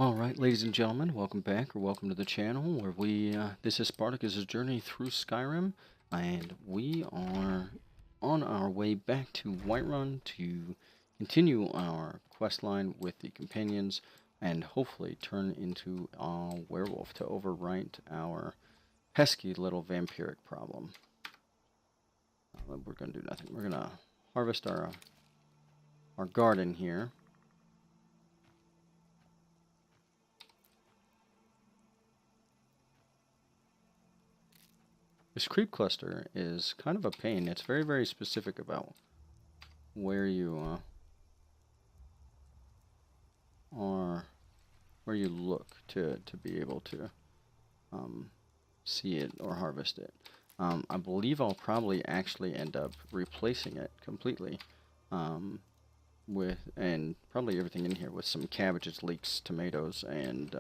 Alright, ladies and gentlemen, welcome back, or welcome to the channel, where this is Spartacus' journey through Skyrim, and we are on our way back to Whiterun to continue our quest line with the companions, and hopefully turn into a werewolf to overwrite our pesky little vampiric problem. We're going to do nothing. We're going to harvest our garden here. This creep cluster is kind of a pain. It's very, very specific about where you where you look to be able to see it or harvest it. I believe I'll probably actually end up replacing it completely and probably everything in here with some cabbages, leeks, tomatoes, and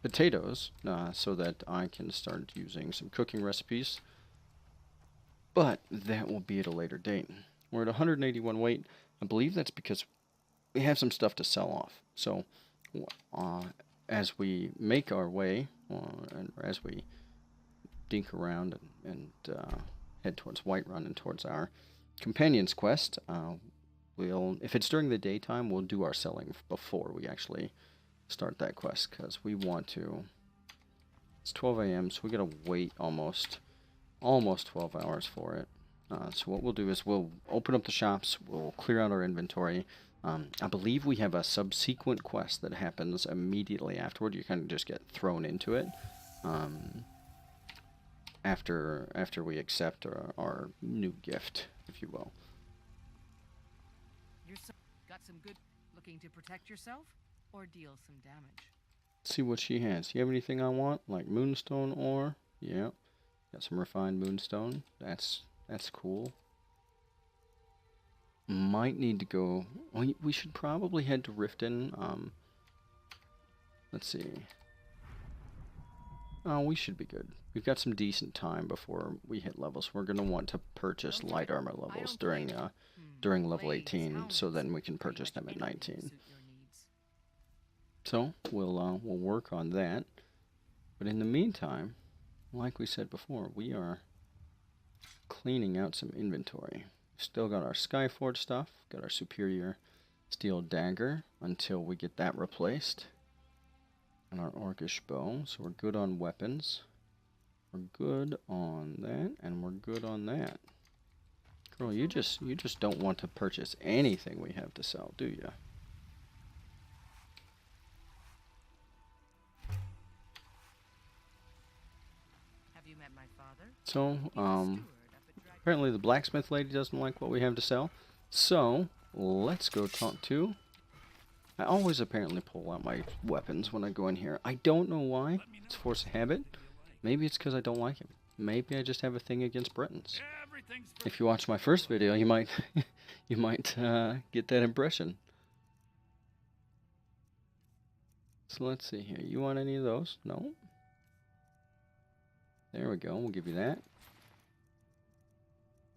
potatoes, so that I can start using some cooking recipes, but that will be at a later date. We're at 181 weight. I believe that's because we have some stuff to sell off. So as we make our way, and as we dink around and head towards Whiterun and towards our companion's quest, if it's during the daytime, we'll do our selling before we actually start that quest, because we want to. It's 12 a.m. so we gotta wait almost 12 hours for it. So what we'll do is we'll open up the shops, we'll clear out our inventory. I believe we have a subsequent quest that happens immediately afterward. You kind of just get thrown into it after we accept our new gift, if you will. Got some good looking to protect yourself? Or deal some damage. Let's see what she has. Do you have anything I want? Like moonstone ore? Yeah. Got some refined moonstone. That's cool. Might need to go. We should probably head to Riften. Let's see. Oh, we should be good. We've got some decent time before we hit levels. We're gonna want to purchase light armor levels during level 18, so then we can purchase them at 19. So we'll work on that, but in the meantime, like we said before, we are cleaning out some inventory. Still got our Skyforge stuff, got our superior steel dagger until we get that replaced, and our orcish bow. So we're good on weapons, we're good on that, and we're good on that. Girl, you just don't want to purchase anything we have to sell, do you? So, apparently the blacksmith lady doesn't like what we have to sell. So, let's go talk to... I always apparently pull out my weapons when I go in here. I don't know why. It's force of habit. Maybe it's because I don't like him. Maybe I just have a thing against Britons. If you watch my first video, you might get that impression. So let's see here. You want any of those? No? There we go, we'll give you that.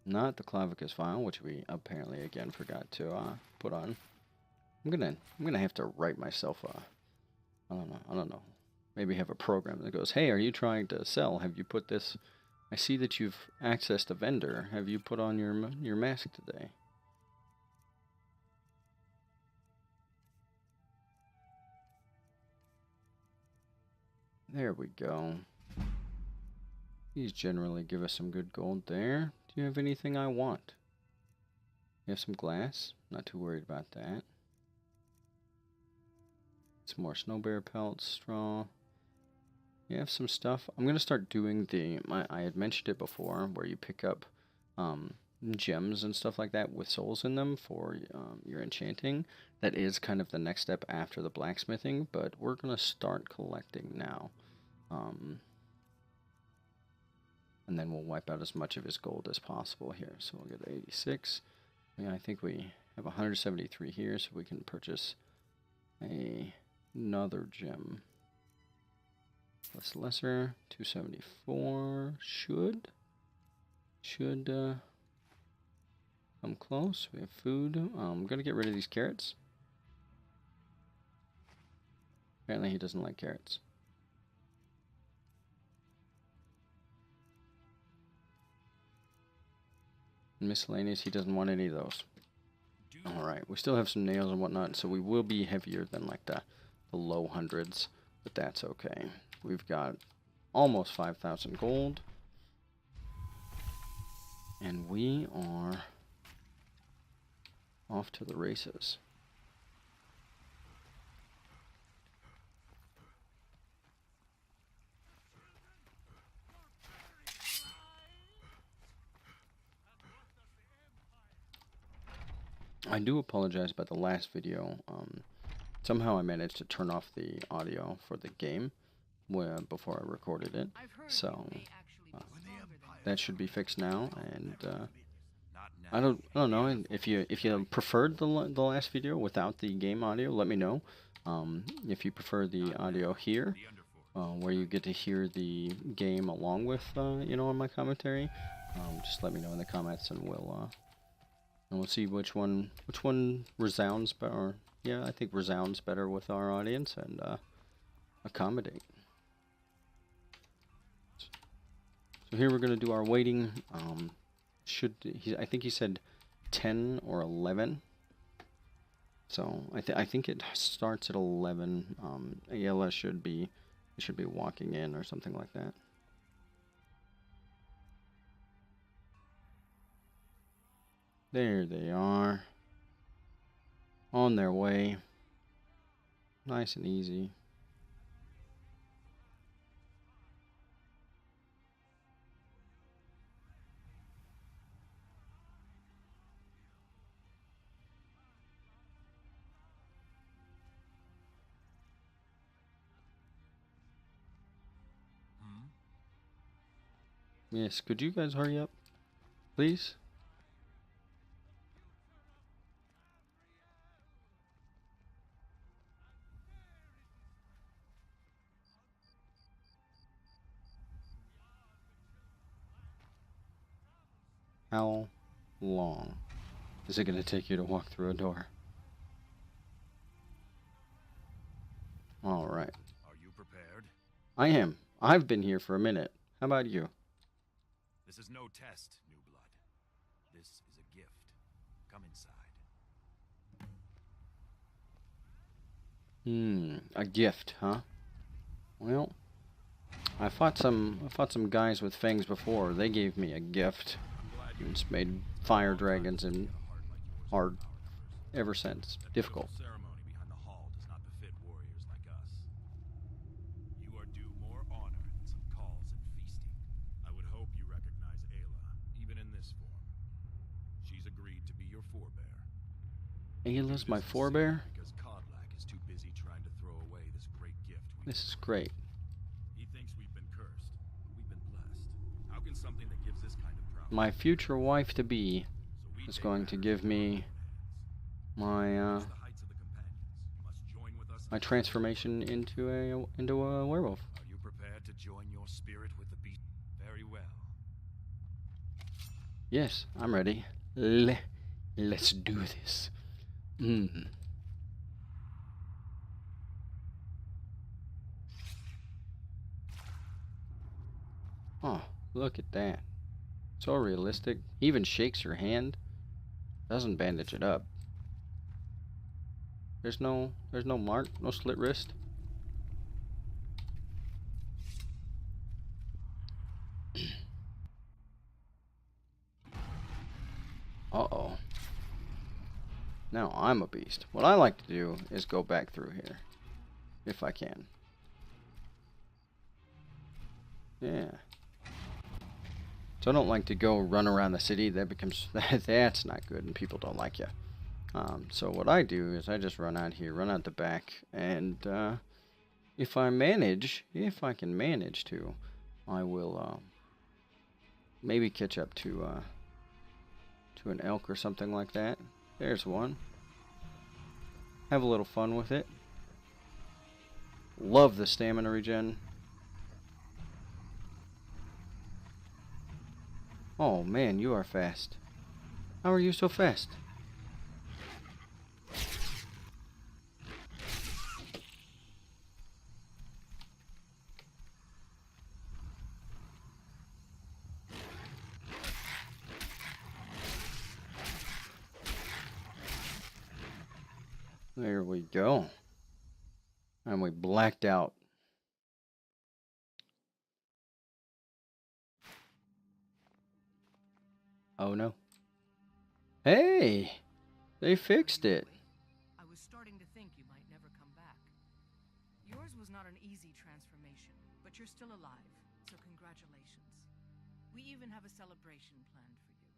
Not the Clavicus file, which we apparently again forgot to put on. I'm gonna have to write myself I don't know. Maybe have a program that goes, hey, are you trying to sell? Have you put this? I see that you've accessed a vendor. Have you put on your mask today? There we go. These generally give us some good gold there. Do you have anything I want? You have some glass? Not too worried about that. Some more snow bear pelts, straw. You have some stuff. I'm gonna start doing I had mentioned it before, where you pick up gems and stuff like that with souls in them for your enchanting. That is kind of the next step after the blacksmithing, but we're gonna start collecting now. And then we'll wipe out as much of his gold as possible here. So we'll get 86. Yeah, I think we have 173 here, so we can purchase another gem. Plus lesser, 274 should come close. We have food. I'm gonna get rid of these carrots. Apparently he doesn't like carrots. Miscellaneous, he doesn't want any of those. Alright, we still have some nails and whatnot, so we will be heavier than like the low hundreds, but that's okay. We've got almost 5,000 gold, and we are off to the races. I do apologize about the last video. Somehow I managed to turn off the audio for the game before I recorded it, so that should be fixed now. And I don't know if you preferred the last video without the game audio. Let me know. If you prefer the audio here, where you get to hear the game along with you know, my commentary, just let me know in the comments, and we'll see which one resounds better. Yeah, I think resounds better with our audience, and accommodate. So here we're gonna do our waiting. I think he said 10 or 11. So I think it starts at 11. Ayala should be walking in or something like that. There they are. On their way. Nice and easy. Yes, could you guys hurry up, please? How long is it going to take you to walk through a door? All right. Are you prepared? I am. I've been here for a minute. How about you? This is no test, new blood. This is a gift. Come inside. A gift, huh? Well, I fought some guys with fangs before. They gave me a gift. It's made fire dragons and hard ever since. Difficult. Ceremony behind the hall does not befit warriors like us. You are due more honor than some calls and feasting. I would hope you recognize Ayla, even in this form. She's agreed to be your forebear. Ayla's my forebear? Because Kodlak is too busy trying to throw away this great gift. This is great. He thinks we've been cursed, but we've been blessed. How can something that gives this kind of promise? My future wife-to-be is going to give me my my transformation into a werewolf. Are you prepared to join your spirit with the beast? Very well. Yes, I'm ready. Let's do this. Oh, look at that. So realistic. Even shakes your hand. Doesn't bandage it up. There's no mark, no slit wrist. Uh-oh. Now I'm a beast. What I like to do is go back through here. If I can. Yeah. So I don't like to go run around the city. That becomes that's not good, and people don't like you. So what I do is I just run out here, run out the back, and if I can manage to, I will maybe catch up to an elk or something like that. There's one. Have a little fun with it. Love the stamina regen. Oh man, you are fast. How are you so fast? There we go. And we blacked out. Oh no. Hey! They fixed it. I was starting to think you might never come back. Yours was not an easy transformation, but you're still alive, so congratulations. We even have a celebration planned for you.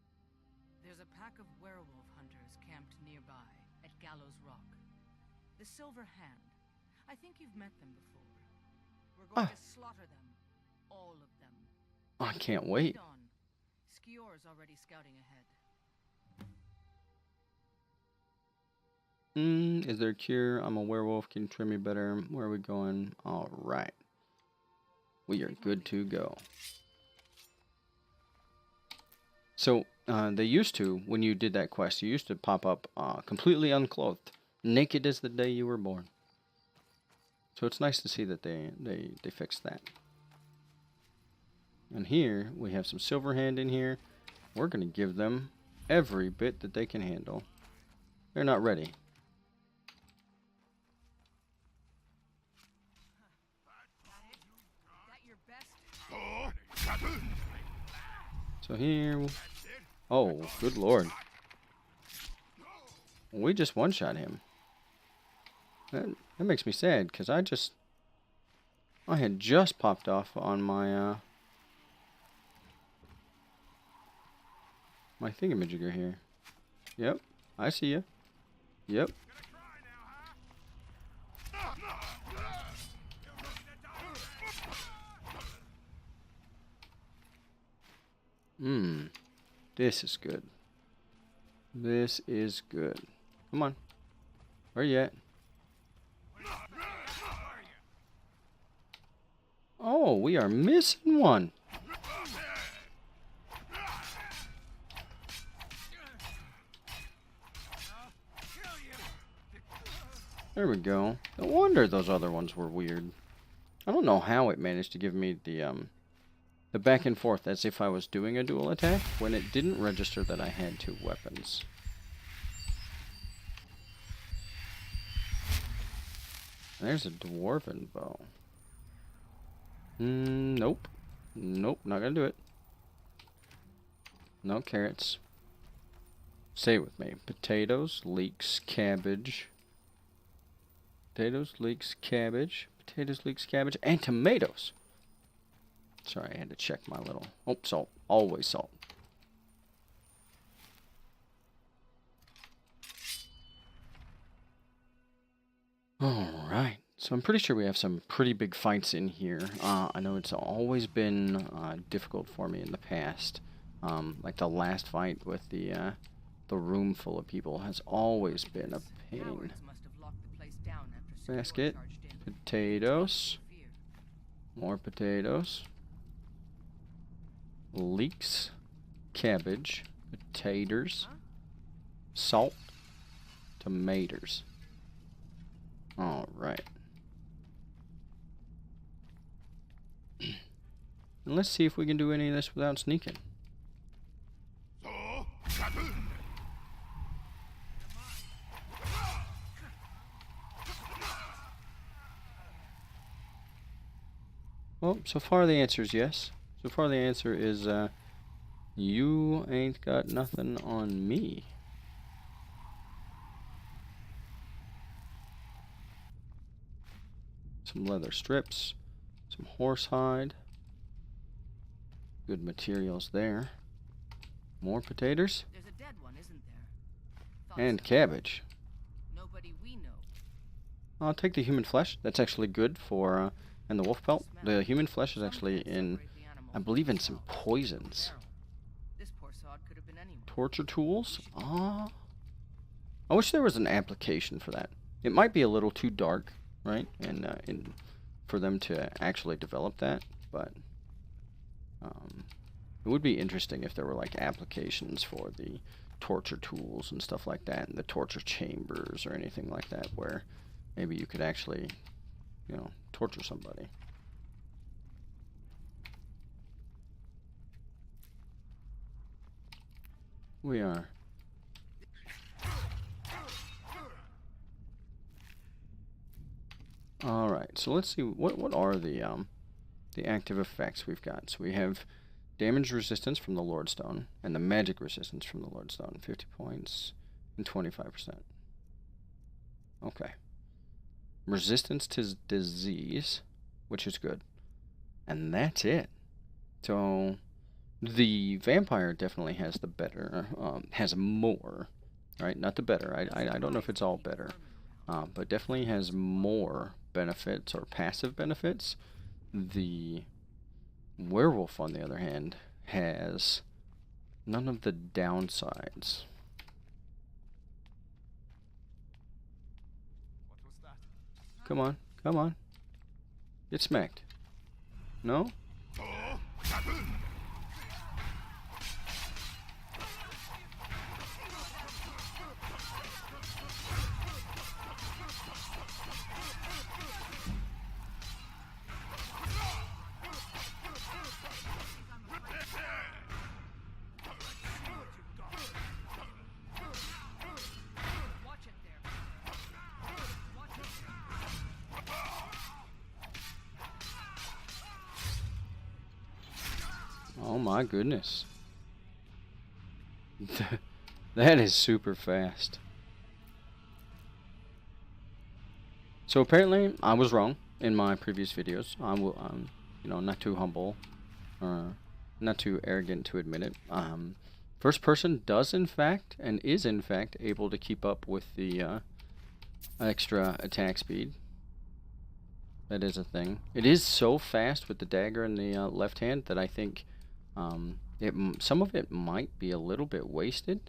There's a pack of werewolf hunters camped nearby at Gallows Rock. The Silver Hand. I think you've met them before. We're going to slaughter them. All of them. I can't wait. Lead on. Skior's already scouting ahead. Is there a cure? I'm a werewolf. Can you trim me better? Where are we going? Alright. We are good to go. So, they used to, when you did that quest, you used to pop up completely unclothed. Naked as the day you were born. So it's nice to see that they fixed that. And here, we have some Silverhand in here. We're going to give them every bit that they can handle. They're not ready. So here... Oh, good lord. We just one-shot him. That makes me sad, because I had just popped off on my, my thingamajigger here. Yep, I see ya. Yep. This is good. This is good. Come on. Where you at? Oh, we are missing one. There we go. No wonder those other ones were weird. I don't know how it managed to give me the back and forth as if I was doing a dual attack when it didn't register that I had two weapons. There's a dwarven bow. Nope. Nope, not gonna do it. No carrots. Say it with me. Potatoes, leeks, cabbage. Potatoes, leeks, cabbage. Potatoes, leeks, cabbage, and tomatoes. Sorry, I had to check my little... Oh, salt. Always salt. Alright. So I'm pretty sure we have some pretty big fights in here. I know it's always been difficult for me in the past. Like the last fight with the room full of people has always been a pain. Basket. Potatoes. More potatoes. Leeks. Cabbage. Potatoes. Salt. Tomatoes. Alright. And let's see if we can do any of this without sneaking. Well, so far the answer is yes. So far the answer is, you ain't got nothing on me. Some leather strips, some horsehide. Good materials there. More potatoes. There's a dead one, isn't there? And cabbage. Nobody we know. I'll take the human flesh. That's actually good for, and the wolf pelt. The human flesh is actually in, I believe, in some poisons. This poor sod could have been anyone. Torture tools? I wish there was an application for that. It might be a little too dark, right? And for them to actually develop that, but it would be interesting if there were like applications for the torture tools and stuff like that, and the torture chambers or anything like that, where maybe you could actually, you know, torture somebody. We are Alright, so let's see, what are the active effects we've got. So we have damage resistance from the Lordstone, and the magic resistance from the Lordstone, 50 points and 25%. Okay. Resistance to disease, which is good. And that's it. So the vampire definitely has the better, has more, right? Not the better. I don't know if it's all better, but definitely has more benefits or passive benefits. The werewolf, on the other hand, has none of the downsides. What was that? Come on, come on. Get smacked. No? Oh my goodness. That is super fast. So apparently I was wrong in my previous videos. I'm you know, not too humble or not too arrogant to admit it. First person does in fact and is in fact able to keep up with the extra attack speed. That is a thing. It is so fast with the dagger in the left hand that I think some of it might be a little bit wasted.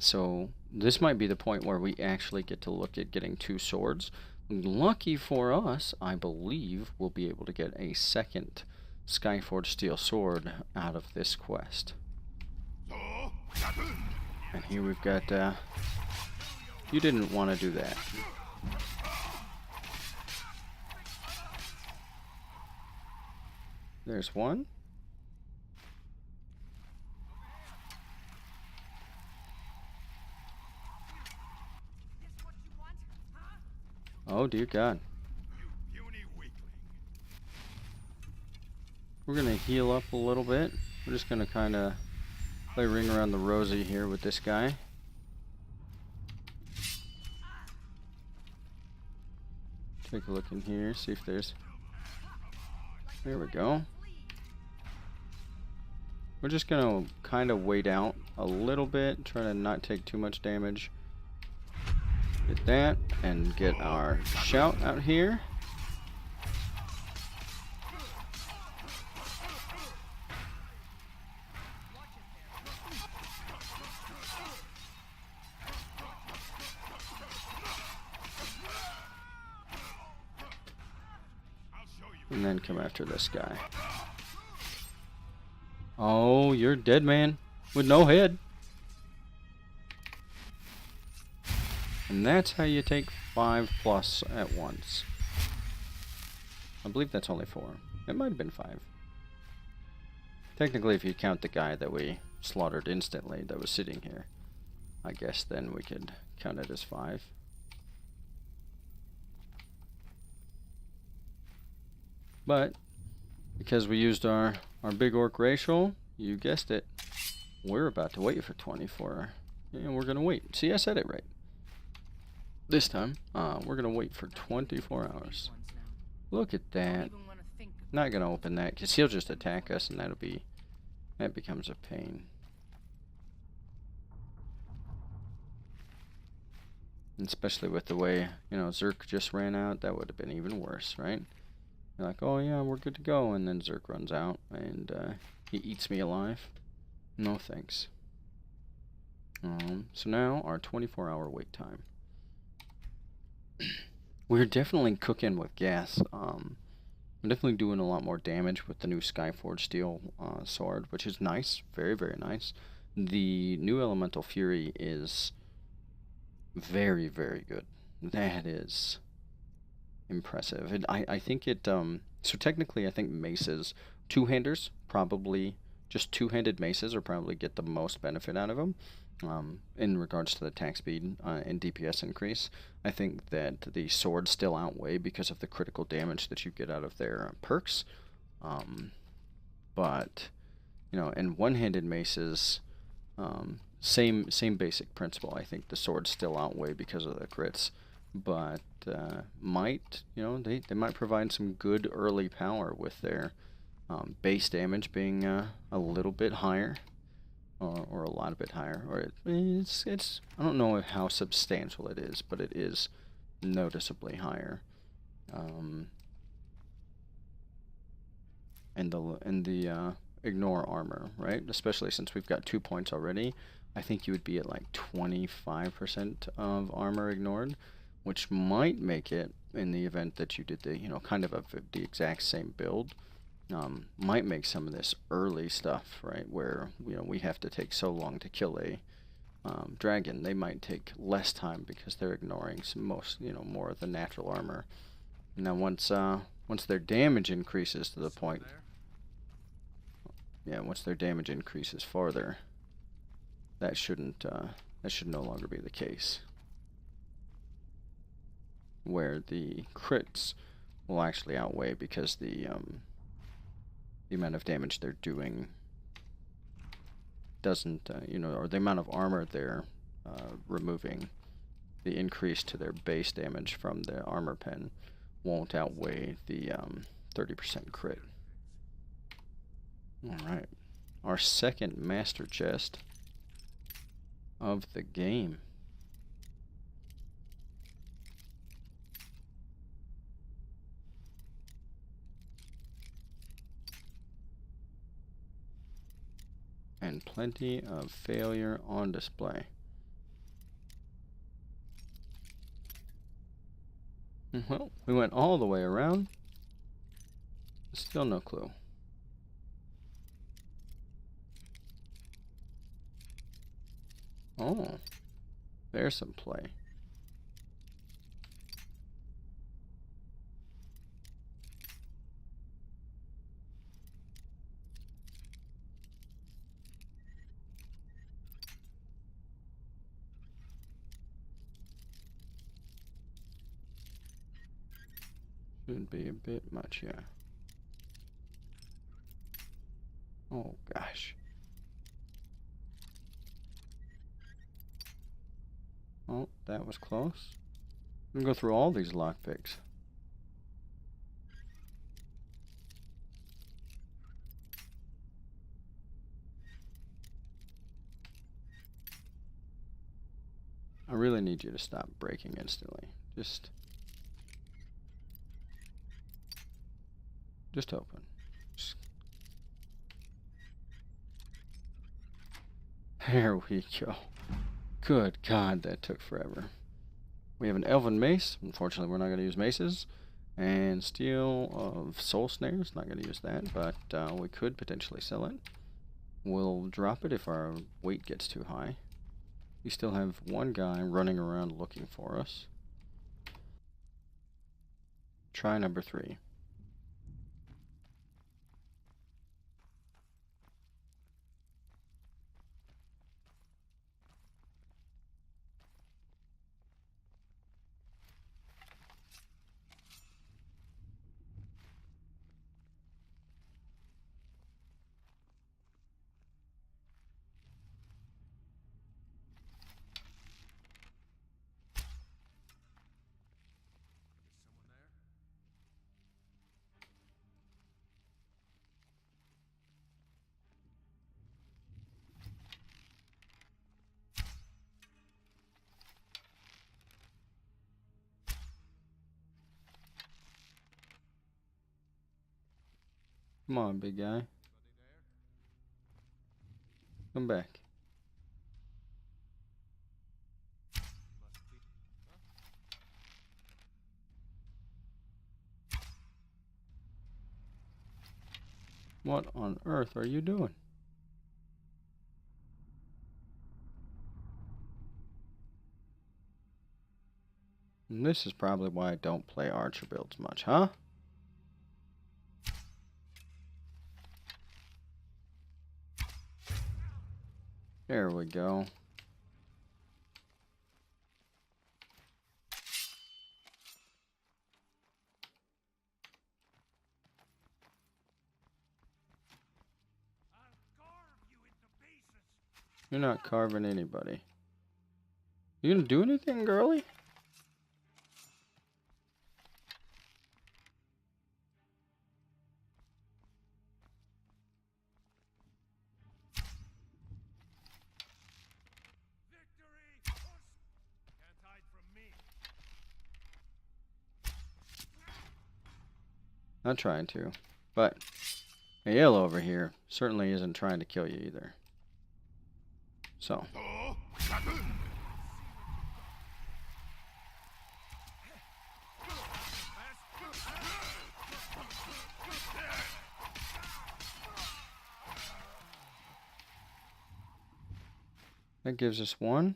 So this might be the point where we actually get to look at getting 2 swords. Lucky for us, I believe we'll be able to get a second Skyforged steel sword out of this quest. And here we've got, you didn't want to do that. There's one. Oh dear God. We're gonna heal up a little bit. We're just gonna kind of play ring around the rosy here with this guy. Take a look in here, see if there's... There we go. We're just gonna kind of wait out a little bit, try to not take too much damage. Get that, and get our shout out here. And then come after this guy. Oh, you're dead, man, with no head. And that's how you take 5+ at once. I believe that's only 4. It might have been 5. Technically, if you count the guy that we slaughtered instantly that was sitting here, I guess then we could count it as 5. But because we used our big orc racial, you guessed it, we're about to wait for 24. Yeah, we're gonna wait. See, I said it right. This time, we're gonna wait for 24 hours. Look at that. Not gonna open that because he'll just attack us, and that becomes a pain. And especially with the way, you know, Zerk just ran out, that would have been even worse, right? You're like, oh yeah, we're good to go, and then Zerk runs out, and he eats me alive. No thanks. So now, our 24-hour wait time. We're definitely cooking with gas. We're definitely doing a lot more damage with the new Skyforged steel sword, which is nice. Very, very nice. The new Elemental Fury is very, very good. That is impressive. I think it, so technically I think maces, two-handers, probably, just two-handed maces are probably get the most benefit out of them. in regards to the attack speed and DPS increase. I think that the swords still outweigh because of the critical damage that you get out of their perks. But, you know, and one-handed maces, same basic principle. I think the swords still outweigh because of the crits. But might, you know, they might provide some good early power with their base damage being a little bit higher. Or a lot bit higher, or it's I don't know how substantial it is, but it is noticeably higher. And the ignore armor, right? Especially since we've got 2 points already, I think you would be at like 25% of armor ignored, which might make it, in the event that you did the, you know, kind of the exact same build. Might make some of this early stuff, right, where, you know, we have to take so long to kill a dragon. They might take less time because they're ignoring more of the natural armor. Now, once their damage increases to the point, once their damage increases farther, that should no longer be the case, where the crits will actually outweigh because the amount of damage they're doing doesn't, or the amount of armor they're removing, the increase to their base damage from the armor pen won't outweigh the 30% crit. Alright, our second master chest of the game. And plenty of failure on display. Well, we went all the way around. Still no clue. Oh, there's some play. Should be a bit much, yeah. Oh, gosh. Oh, that was close. I'm gonna go through all these lockpicks. I really need you to stop breaking instantly. Just open. There we go. Good God, that took forever. We have an elven mace. Unfortunately, we're not going to use maces. And steel of soul snares. Not going to use that, but we could potentially sell it. We'll drop it if our weight gets too high. We still have one guy running around looking for us. Try number 3. Come on, big guy. Come back. What on earth are you doing? And this is probably why I don't play archer builds much, huh? There we go. You're not carving anybody. You gonna do anything, girly? Not trying to, but Ayala over here certainly isn't trying to kill you either. So. That gives us one.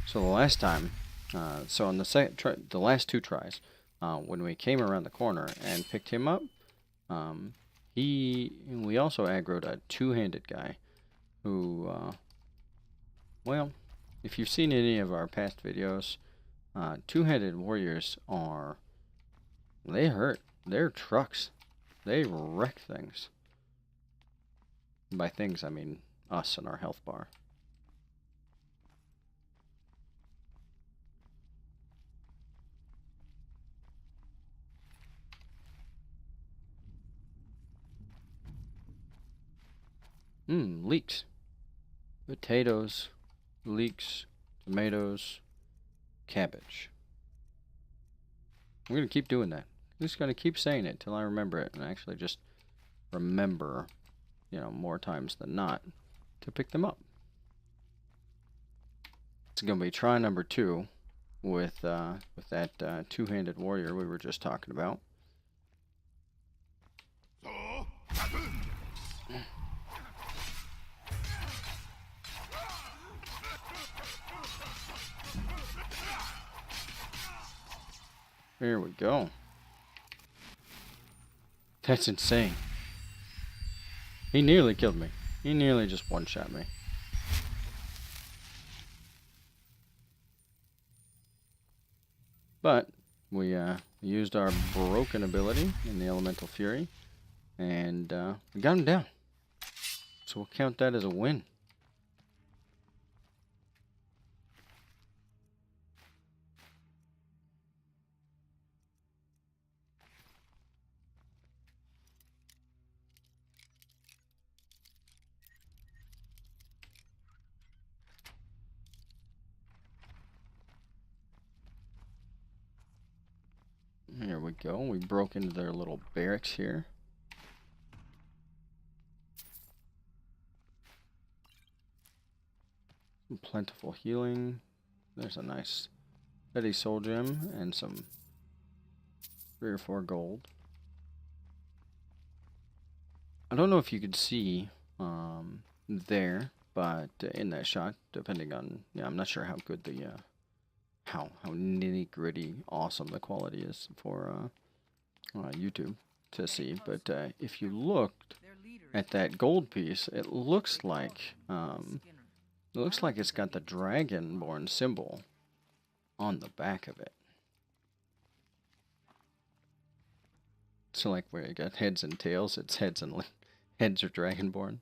So the last time, so on the last two tries, when we came around the corner and picked him up, we also aggroed a two-handed guy who, well, if you've seen any of our past videos, two-handed warriors they hurt. They're trucks. They wreck things. By things, I mean us and our health bar. Leeks. Potatoes, leeks, tomatoes, cabbage. I'm going to keep doing that. I'm just going to keep saying it till I remember it and actually just remember, more times than not to pick them up. It's going to be try number 2 with that two-handed warrior we were just talking about. There we go. That's insane. He nearly killed me. He nearly just one-shot me. But we used our broken ability in the Elemental Fury, and we got him down. So we'll count that as a win. Here we go. We broke into their little barracks here. Some plentiful healing. There's a nice steady soul gem and some 3 or 4 gold. I don't know if you could see there, but in that shot, depending on, I'm not sure how good the how nitty gritty awesome the quality is for YouTube to see, but if you looked at that gold piece, it looks like it's got the dragonborn symbol on the back of it. So like where you got heads and tails, it's heads and heads are dragonborn.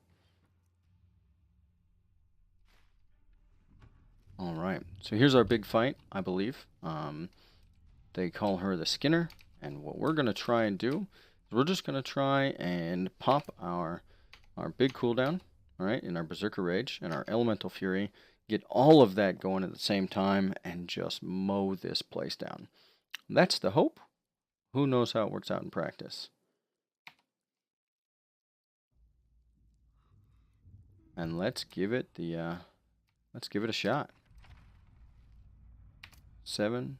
Alright, so here's our big fight, I believe. They call her the Skinner, and what we're going to try and do is we're just going to try and pop our big cooldown, alright, in our Berserker Rage and our Elemental Fury, get all of that going at the same time, and just mow this place down. That's the hope. Who knows how it works out in practice. And let's give it a shot. 7.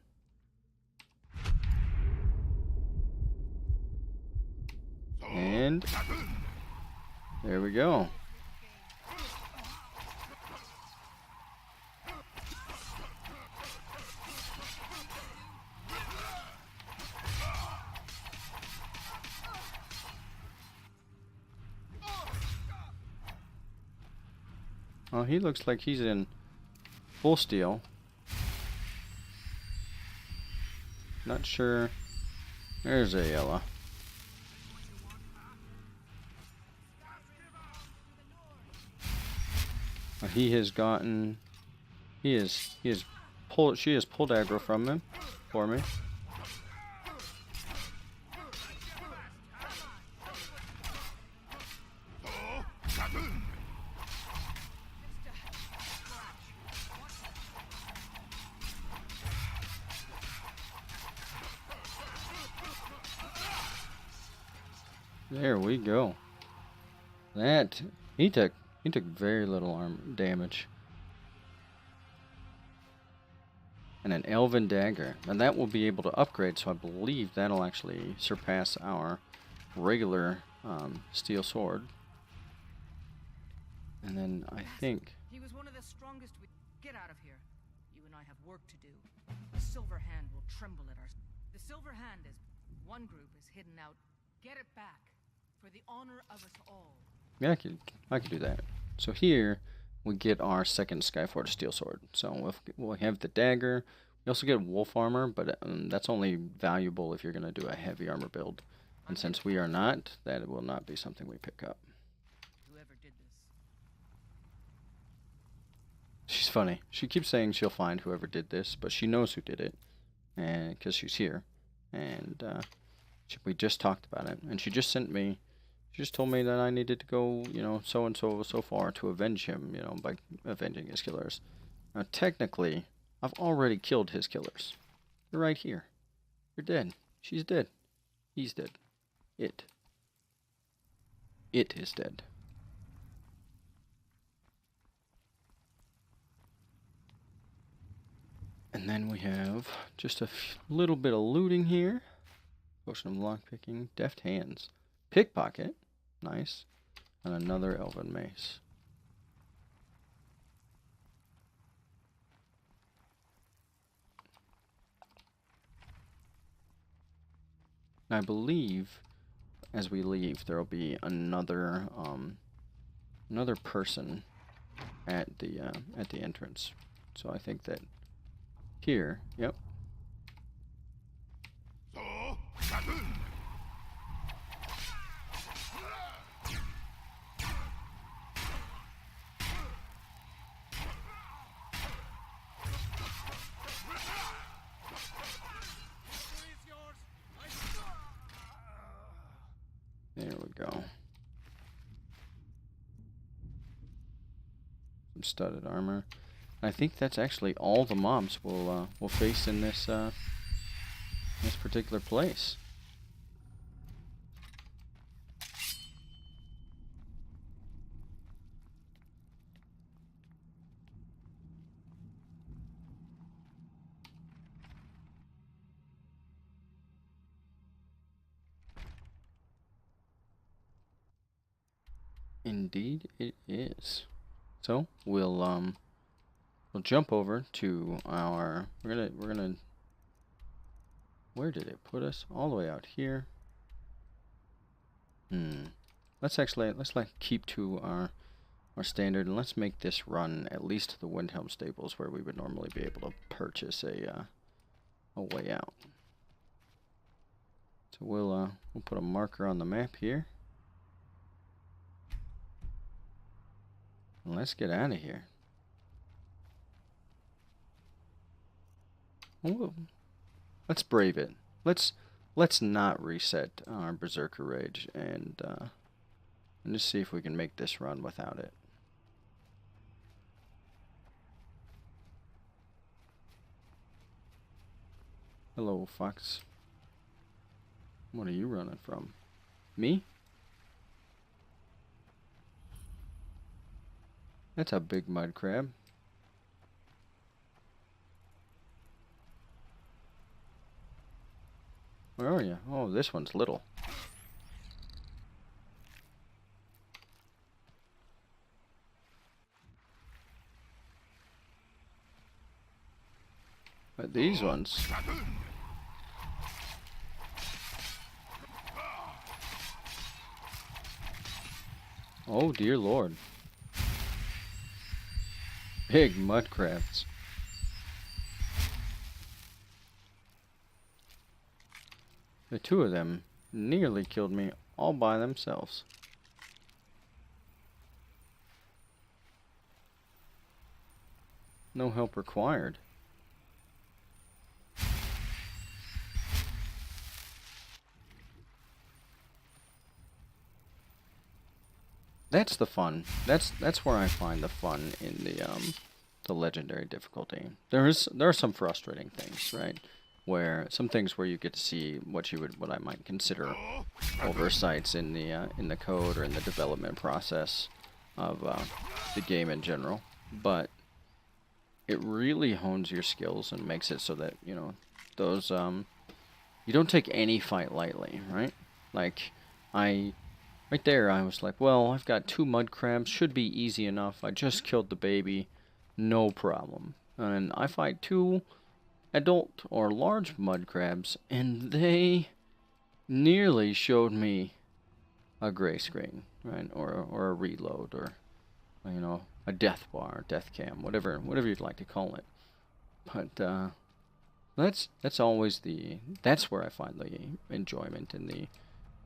And there we go. Oh, he looks like he's in full steel. Not sure There's Ayala. He has gotten. He is pulled. She has pulled aggro from him, for me. There we go. That he took very little damage. And an elven dagger. And that will be able to upgrade, so I believe that'll actually surpass our regular steel sword. And then I think He was one of the strongest. Get out of here. You and I have work to do. The Silver Hand will tremble at our. The Silver Hand is one group is hidden out. Get it back for the honor of us all. yeah, I could do that. So here we get our second Skyforge steel sword. So we'll have the dagger. We also get wolf armor, but that's only valuable if you're going to do a heavy armor build. And since we are not, that will not be something we pick up. Whoever did this. She's funny. She keeps saying she'll find whoever did this, but she knows who did it, and because she's here, and we just talked about it, and she just sent me. She just told me that I needed to go, so and so far to avenge him, by avenging his killers. Now, technically, I've already killed his killers. You're right here. You're dead. She's dead. He's dead. It is dead. And then we have just a little bit of looting here. Potion of lockpicking. Deft hands. Pickpocket. Nice. And another elven mace. And I believe as we leave there will be another person at the entrance. So I think that here, yep. There we go. Some studded armor. I think that's actually all the mobs we'll face in this this particular place. Indeed, it is. So we'll jump over to our. We're gonna. Where did it put us? All the way out here. Let's keep to our standard, and let's make this run at least to the Windhelm stables, where we would normally be able to purchase a way out. So we'll put a marker on the map here. And let's get out of here. Ooh. Let's brave it. Let's not reset our Berserker Rage and just see if we can make this run without it. Hello, Fox. What are you running from? Me? That's a big mud crab. Where are you? Oh, this one's little. But these ones... Oh, dear Lord. Big mud crabs. The two of them nearly killed me all by themselves. No help required. That's the fun. That's where I find the fun in the legendary difficulty. There are some frustrating things, right? Where some things where you get to see what I might consider oversights in the code or in the development process of the game in general, but it really hones your skills and makes it so that those you don't take any fight lightly, right? Like right there I was like, well, I've got 2 mud crabs, should be easy enough. I just killed the baby, no problem. And I fight 2 adult or large mud crabs, and they nearly showed me a gray screen, right? Or a reload, or a death bar, death cam, whatever you'd like to call it. But that's always that's where I find the enjoyment in the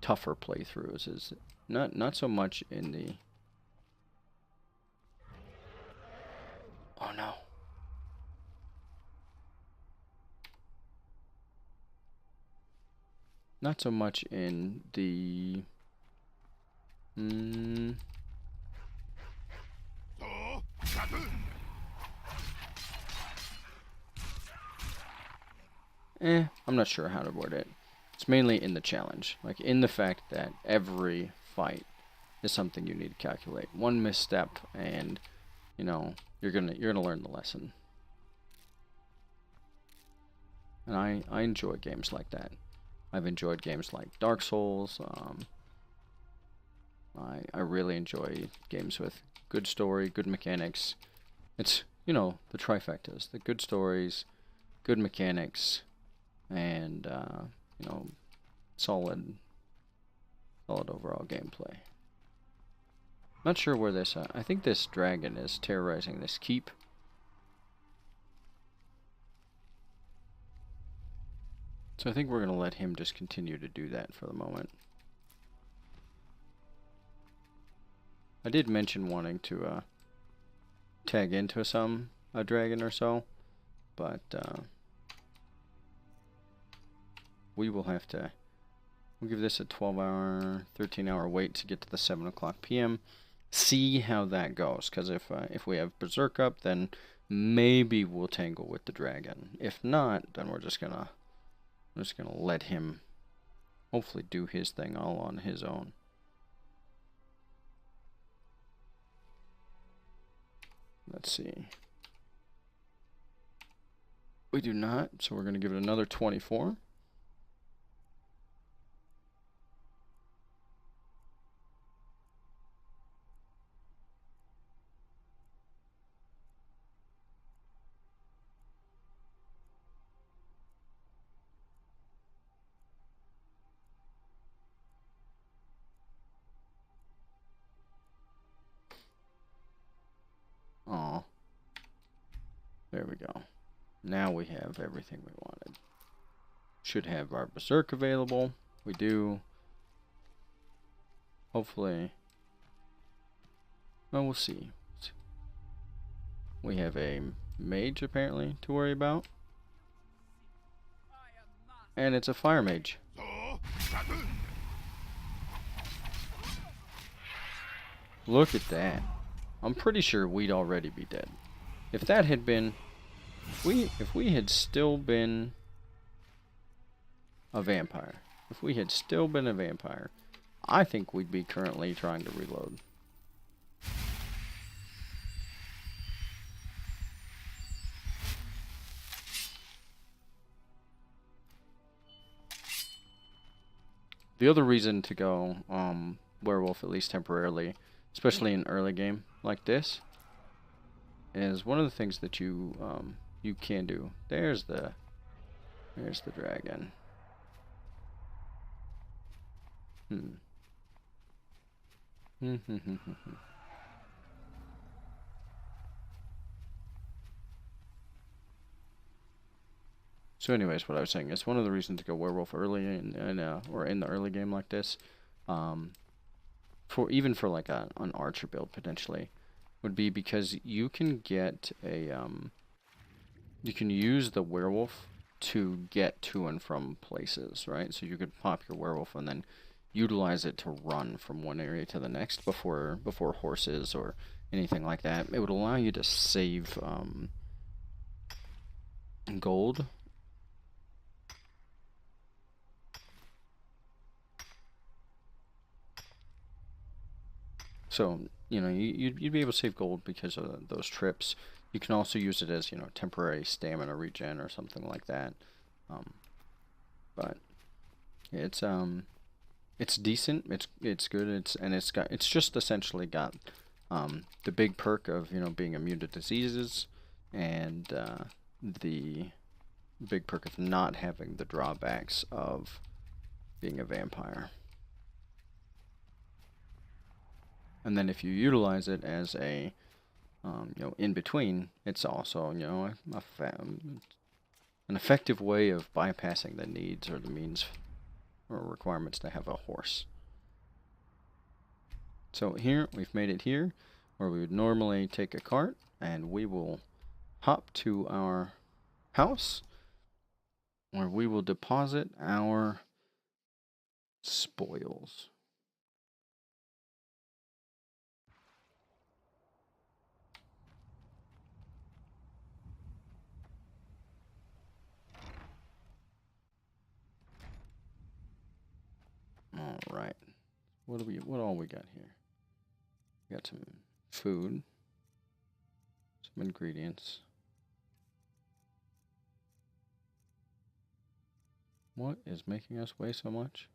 tougher playthroughs, is not so much in the oh no. Not so much in the I'm not sure how to word it. It's mainly in the challenge, like in the fact that every fight is something you need to calculate. One misstep, and you're gonna learn the lesson. And I enjoy games like that. I've enjoyed games like Dark Souls. I really enjoy games with good story, good mechanics. It's the trifectas: the good stories, good mechanics, and solid overall gameplay. Not sure where this I think this dragon is terrorizing this keep. So I think we're gonna let him just continue to do that for the moment. I did mention wanting to tag into a dragon or so, but we will have to. We'll give this a 12-hour, 13-hour wait to get to the 7 o'clock p.m. See how that goes, because if we have Berserk up, then maybe we'll tangle with the dragon. If not, then we're just gonna let him hopefully do his thing all on his own. Let's see. We do not, so we're going to give it another 24. Aw. There we go. Now we have everything we wanted. Should have our Berserk available. We do. Hopefully. Well, we'll see. We have a mage, apparently, to worry about. And it's a fire mage. Look at that. I'm pretty sure we'd already be dead. If that had been... If we had still been a vampire. If we had still been a vampire, I think we'd be currently trying to reload. The other reason to go werewolf, at least temporarily, especially in early game like this, is one of the things that you you can do. There's the dragon. So anyways, what I was saying is one of the reasons to go werewolf early or in the early game like this, for even for like an archer build potentially, would be because you can get a you can use the werewolf to get to and from places, right? So you could pop your werewolf and then utilize it to run from one area to the next before horses or anything like that. It would allow you to save gold. So, you know, you'd be able to save gold because of those trips. You can also use it as, you know, temporary stamina regen or something like that. But it's decent. It's good. It's just essentially got the big perk of, you know, being immune to diseases, and the big perk of not having the drawbacks of being a vampire. And then if you utilize it as a, you know, in between, it's also, you know, an effective way of bypassing the needs or the means or requirements to have a horse. So here, we've made it here, where we would normally take a cart, and we will hop to our house, where we will deposit our spoils. All right. What all we got here? We got some food, some ingredients. What is making us weigh so much?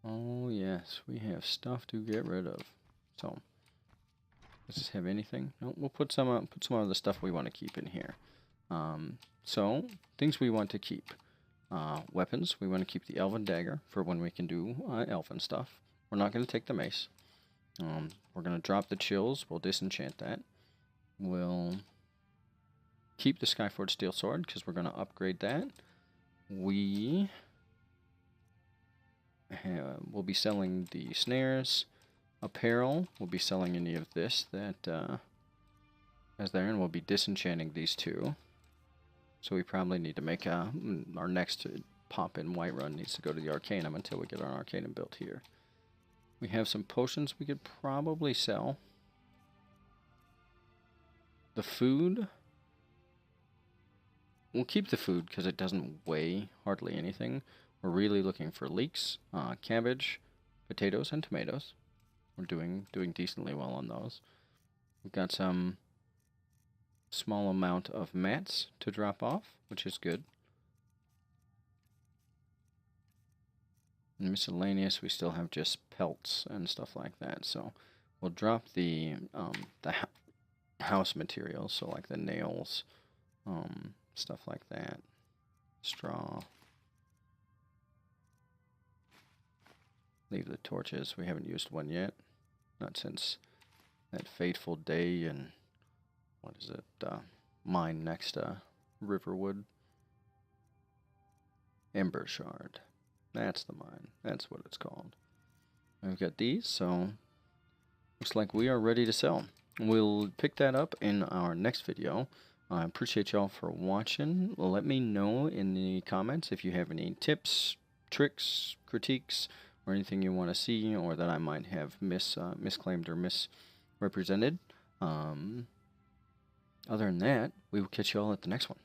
Oh yes, we have stuff to get rid of. So, does this have anything? No, we'll put some of the stuff we want to keep in here. So things we want to keep. Weapons, we want to keep the elven dagger for when we can do elven stuff. We're not going to take the mace. We're going to drop the chills. We'll disenchant that. We'll keep the Skyforged steel sword because we're going to upgrade that. We'll be selling the snares. Apparel, we'll be selling any of this that is there, and we'll be disenchanting these two. So we probably need to make our next pop-in Whiterun needs to go to the Arcanum until we get our Arcanum built here. We have some potions we could probably sell. The food, we'll keep the food because it doesn't weigh hardly anything. We're really looking for leeks, cabbage, potatoes, and tomatoes. We're doing decently well on those. We've got some small amount of mats to drop off, which is good. And miscellaneous, we still have just pelts and stuff like that. So we'll drop the house materials, so like the nails, stuff like that, straw. Leave the torches. We haven't used one yet, not since that fateful day and what is it? Mine next to Riverwood. Ember Shard. That's the mine. That's what it's called. We've got these, so looks like we are ready to sell. We'll pick that up in our next video. I appreciate y'all for watching. Let me know in the comments if you have any tips, tricks, critiques, or anything you want to see or that I might have misclaimed or misrepresented. Other than that, we will catch you all at the next one.